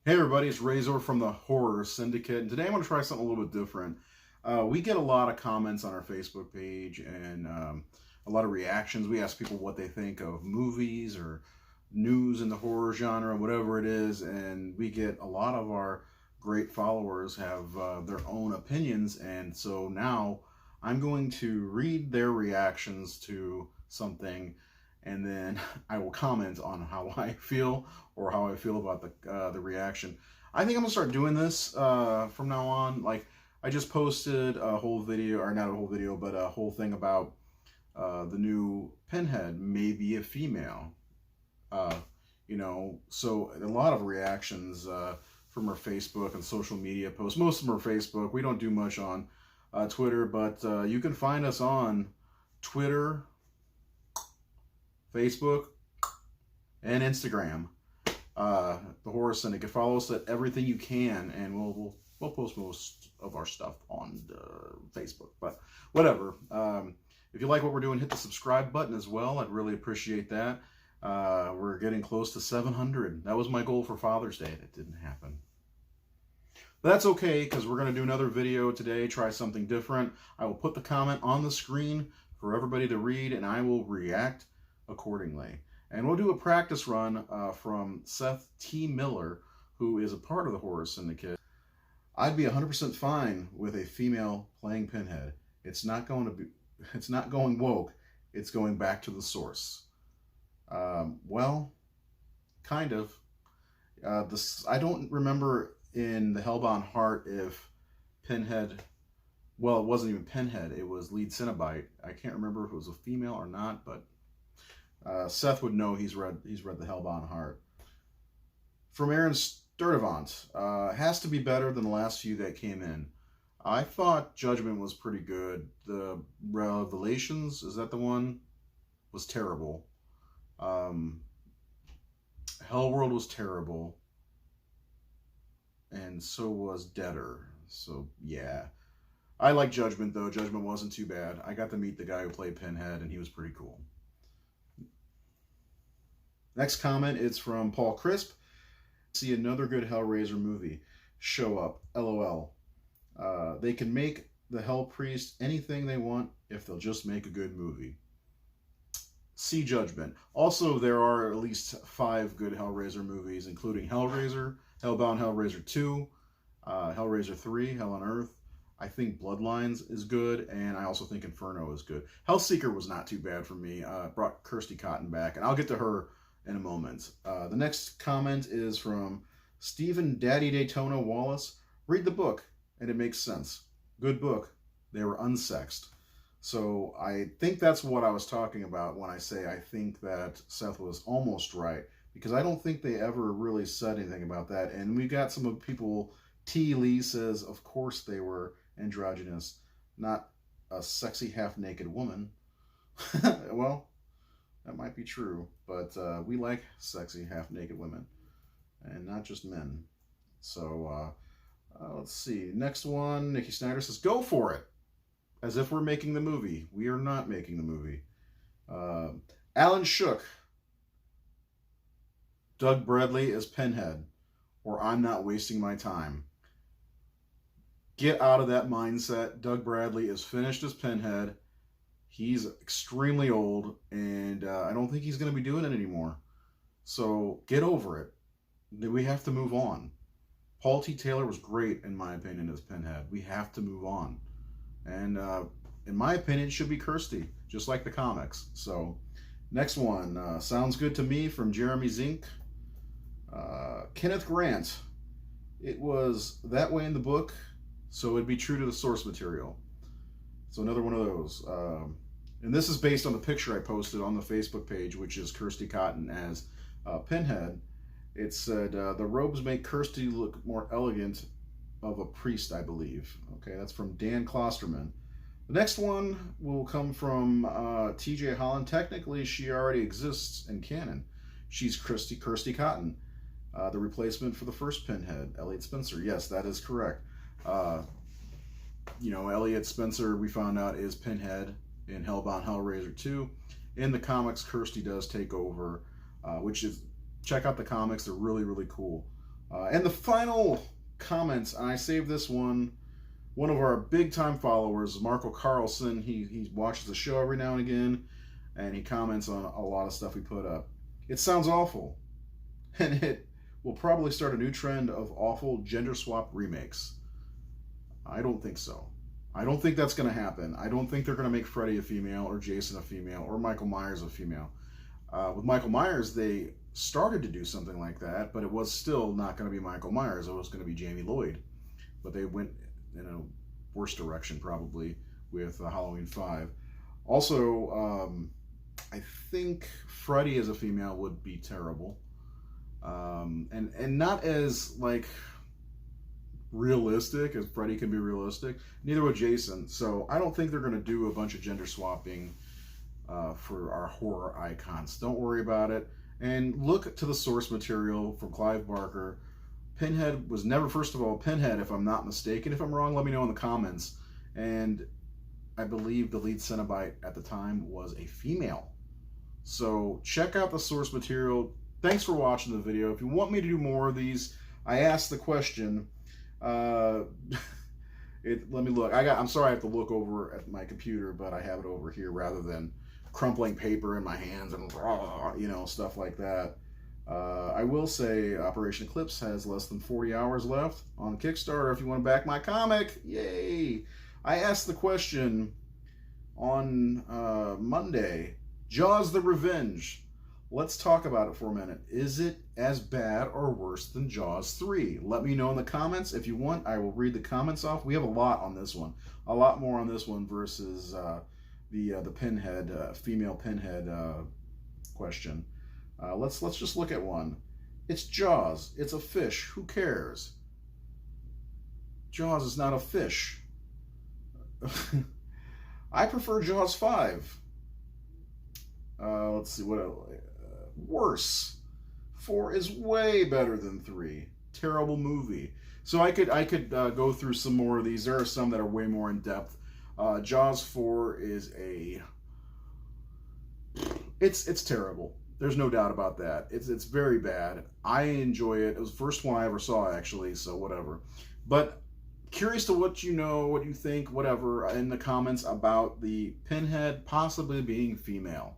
Hey everybody, it's Rayzor from the Horror Syndicate, and today I'm going to try something a little bit different. We get a lot of comments on our Facebook page and a lot of reactions. We ask people what they think of movies or news in the horror genre, whatever it is, and we get a lot of our great followers have their own opinions, and so now I'm going to read their reactions to something, and then I will comment on how I feel or how I feel about the reaction. I think I'm gonna start doing this from now on. Like, I just posted a whole video, or not a whole video, but a whole thing about the new Pinhead, maybe a female. So a lot of reactions from our Facebook and social media posts. Most of them are Facebook. We don't do much on Twitter, but you can find us on Twitter, Facebook, and Instagram. The Horror Syndicate. Follow us at everything you can, and we'll post most of our stuff on Facebook. But whatever. If you like what we're doing, hit the subscribe button as well. I'd really appreciate that. We're getting close to 700. That was my goal for Father's Day. That didn't happen. But that's okay, because we're going to do another video today, try something different. I will put the comment on the screen for everybody to read, and I will react accordingly. And we'll do a practice run from Seth T. Miller, who is a part of the Horror Syndicate. I'd be 100% fine with a female playing Pinhead. It's not going woke. It's going back to the source. Well, kind of. I don't remember in the Hellbound Heart if Pinhead, well, it wasn't even Pinhead, it was Lead Cenobite. I can't remember if it was a female or not, but Seth would know. He's read the Hellbound Heart. From Aaron Sturdivant, has to be better than the last few that came in. I thought Judgment was pretty good. The Revelations, is that the one? Was terrible. Hellworld was terrible. And so was Deader. So yeah. I like Judgment though. Judgment wasn't too bad. I got to meet the guy who played Pinhead, and he was pretty cool. Next comment is from Paul Crisp. See another good Hellraiser movie show up. LOL. They can make the Hell Priest anything they want if they'll just make a good movie. See Judgment. Also, there are at least 5 good Hellraiser movies, including Hellraiser, Hellbound Hellraiser 2, Hellraiser 3, Hell on Earth. I think Bloodlines is good, and I also think Inferno is good. Hellseeker was not too bad for me. Brought Kirsty Cotton back, and I'll get to her in a moment. The next comment is from Stephen Daddy Daytona Wallace. Read the book, and it makes sense. Good book. They were unsexed. So I think that's what I was talking about when I say I think that Seth was almost right, because I don't think they ever really said anything about that. And we got some of people. T. Lee says, of course they were androgynous, not a sexy half-naked woman. Well, that might be true, but we like sexy half-naked women, and not just men. So let's see. Next one, Nikki Snyder says, go for it. As if we're making the movie. We are not making the movie. Alan Shook. Doug Bradley as Pinhead, or I'm not wasting my time. Get out of that mindset. Doug Bradley is finished as Pinhead. He's extremely old, and I don't think he's going to be doing it anymore. So get over it. We have to move on. Paul T. Taylor was great, in my opinion, as Pinhead. We have to move on. And in my opinion, it should be Kirsty, just like the comics. So next one, sounds good to me, from Jeremy Zink. Kenneth Grant. It was that way in the book, so it'd be true to the source material. So another one of those. And this is based on the picture I posted on the Facebook page, which is Kirsty Cotton as Pinhead. It said, the robes make Kirsty look more elegant of a priest, I believe. Okay, that's from Dan Klosterman. The next one will come from TJ Holland. Technically, she already exists in canon. She's Kirsty Cotton, the replacement for the first Pinhead, Elliot Spencer. Yes, that is correct. Elliot Spencer, we found out, is Pinhead in Hellbound Hellraiser 2. In the comics, Kirsty does take over, which is, check out the comics. They're really, really cool. And the final comments, and I saved this one. One of our big-time followers, Marco Carlson, he watches the show every now and again, and he comments on a lot of stuff we put up. It sounds awful, and it will probably start a new trend of awful gender swap remakes. I don't think so. I don't think that's going to happen. I don't think they're going to make Freddy a female, or Jason a female, or Michael Myers a female. With Michael Myers, they started to do something like that, but it was still not going to be Michael Myers. It was going to be Jamie Lloyd. But they went in a worse direction, probably, with Halloween 5. Also, I think Freddy as a female would be terrible. And not as, like, realistic as Freddy can be realistic. Neither would Jason. So I don't think they're going to do a bunch of gender swapping for our horror icons. Don't worry about it. And look to the source material from Clive Barker. Pinhead was never, first of all, Pinhead, if I'm not mistaken. If I'm wrong, let me know in the comments. And I believe the lead Cenobite at the time was a female. So check out the source material. Thanks for watching the video. If you want me to do more of these, I asked the question. Let me look. I'm sorry I have to look over at my computer, but I have it over here rather than crumpling paper in my hands and stuff like that. I will say Operation Eclipse has less than 40 hours left on Kickstarter if you want to back my comic. Yay! I asked the question on Monday, Jaws the Revenge. Let's talk about it for a minute. Is it as bad or worse than Jaws 3? Let me know in the comments. If you want, I will read the comments off. We have a lot on this one. A lot more on this one versus the Pinhead, female Pinhead question. Let's just look at one. It's Jaws. It's a fish. Who cares? Jaws is not a fish. I prefer Jaws 5. Let's see what worse. 4 is way better than 3. Terrible movie. So I could go through some more of these. There are some that are way more in depth. Jaws 4 is it's terrible. There's no doubt about that. It's very bad. I enjoy it. It was the first one I ever saw, actually, so whatever. But curious to what you know, what you think, whatever, in the comments about the Pinhead possibly being female,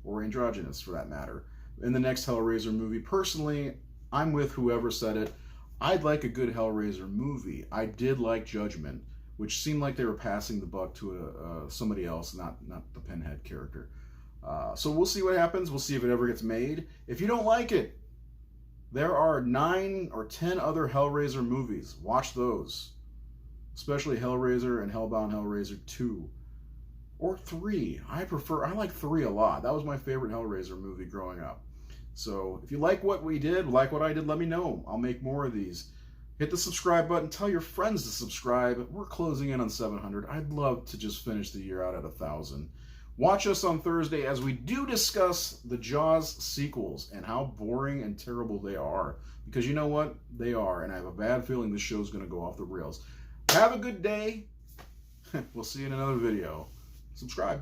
or androgynous for that matter, in the next Hellraiser movie. Personally, I'm with whoever said it. I'd like a good Hellraiser movie. I did like Judgment, which seemed like they were passing the buck to somebody else, not the Pinhead character. So we'll see what happens. We'll see if it ever gets made. If you don't like it, there are 9 or 10 other Hellraiser movies. Watch those. Especially Hellraiser and Hellbound Hellraiser 2. Or 3. I like 3 a lot. That was my favorite Hellraiser movie growing up. So if you like what we did, like what I did, let me know. I'll make more of these. Hit the subscribe button. Tell your friends to subscribe. We're closing in on 700. I'd love to just finish the year out at 1,000. Watch us on Thursday as we do discuss the Jaws sequels and how boring and terrible they are. Because you know what? They are. And I have a bad feeling this show's going to go off the rails. Have a good day. We'll see you in another video. Subscribe.